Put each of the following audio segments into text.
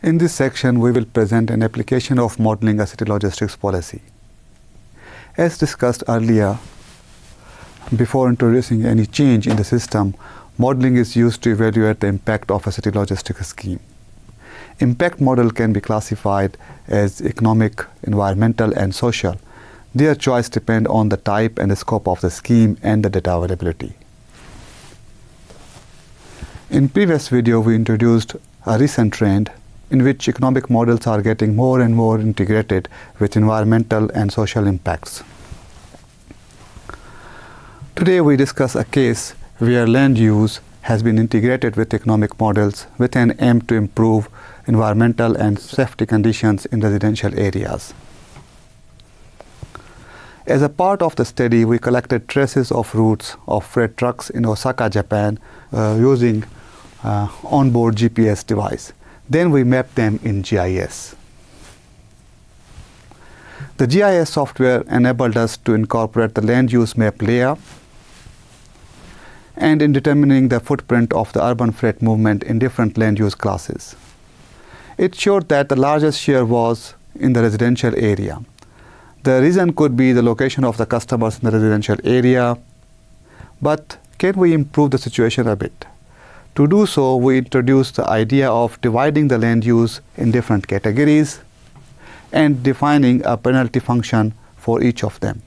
In this section, we will present an application of modeling a city logistics policy. As discussed earlier, before introducing any change in the system, modeling is used to evaluate the impact of a city logistics scheme. Impact model can be classified as economic, environmental, and social. Their choice depends on the type and the scope of the scheme and the data availability. In previous video, we introduced a recent trend in which economic models are getting more and more integrated with environmental and social impacts. Today we discuss a case where land use has been integrated with economic models with an aim to improve environmental and safety conditions in residential areas. As a part of the study, we collected traces of routes of freight trucks in Osaka, Japan, using onboard GPS device. Then we mapped them in GIS. The GIS software enabled us to incorporate the land use map layer and in determining the footprint of the urban freight movement in different land use classes. It showed that the largest share was in the residential area. The reason could be the location of the customers in the residential area, but can we improve the situation a bit? To do so, we introduced the idea of dividing the land use in different categories and defining a penalty function for each of them.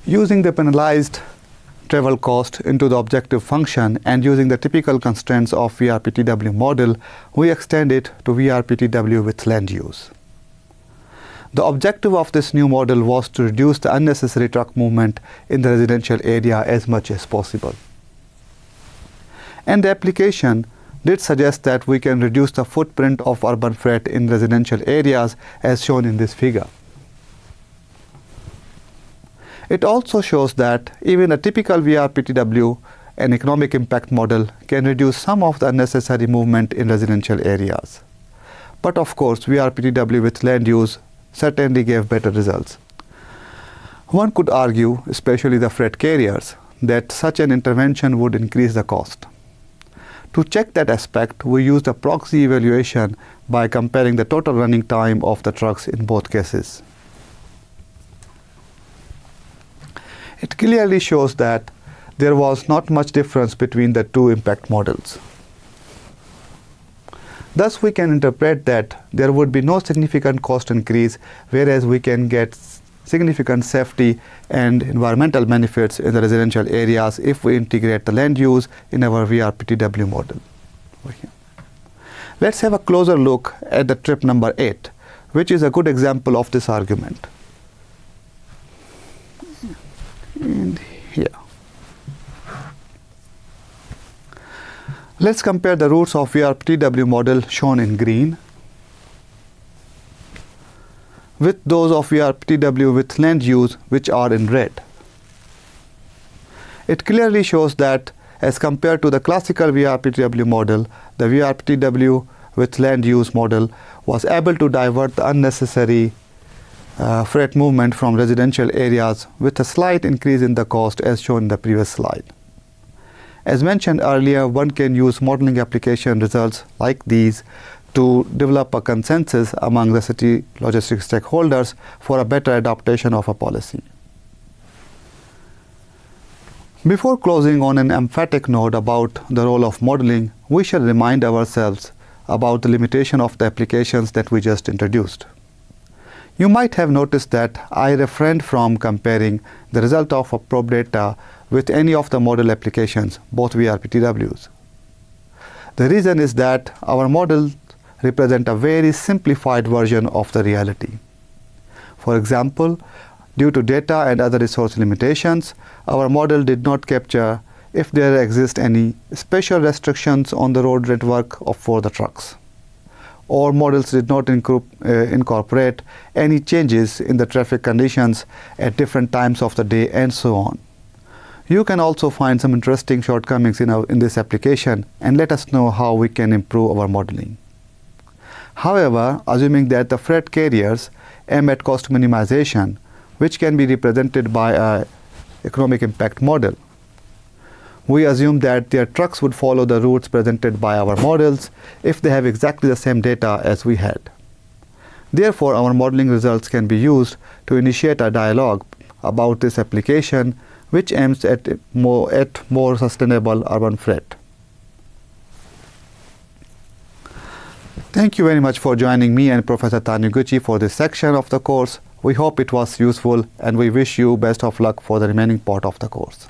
Using the penalized travel cost into the objective function and using the typical constraints of VRPTW model, we extend it to VRPTW with land use. The objective of this new model was to reduce the unnecessary truck movement in the residential area as much as possible. And the application did suggest that we can reduce the footprint of urban freight in residential areas as shown in this figure. It also shows that even a typical VRPTW, an economic impact model, can reduce some of the unnecessary movement in residential areas. But of course, VRPTW with land use certainly gave better results. One could argue, especially the freight carriers, that such an intervention would increase the cost. To check that aspect, we used a proxy evaluation by comparing the total running time of the trucks in both cases. It clearly shows that there was not much difference between the two impact models. Thus, we can interpret that there would be no significant cost increase, whereas we can get significant safety and environmental benefits in the residential areas if we integrate the land use in our VRPTW model. Let's have a closer look at the trip number 8, which is a good example of this argument. And here. Let's compare the routes of VRPTW model shown in green with those of VRPTW with land use, which are in red. It clearly shows that as compared to the classical VRPTW model, the VRPTW with land use model was able to divert the unnecessary freight movement from residential areas with a slight increase in the cost as shown in the previous slide. As mentioned earlier, one can use modeling application results like these to develop a consensus among the city logistics stakeholders for a better adaptation of a policy. Before closing on an emphatic note about the role of modeling, we shall remind ourselves about the limitation of the applications that we just introduced. You might have noticed that I refrained from comparing the result of a probe data with any of the model applications, both VRPTWs. The reason is that our models represent a very simplified version of the reality. For example, due to data and other resource limitations, our model did not capture if there exist any special restrictions on the road network for the trucks. Or models did not incorporate any changes in the traffic conditions at different times of the day and so on. You can also find some interesting shortcomings in this application and let us know how we can improve our modeling. However, assuming that the freight carriers aim at cost minimization, which can be represented by an economic impact model, We assume that their trucks would follow the routes presented by our models if they have exactly the same data as we had. Therefore, our modeling results can be used to initiate a dialogue about this application, which aims at more sustainable urban freight. Thank you very much for joining me and Professor Taniguchi for this section of the course. We hope it was useful and we wish you best of luck for the remaining part of the course.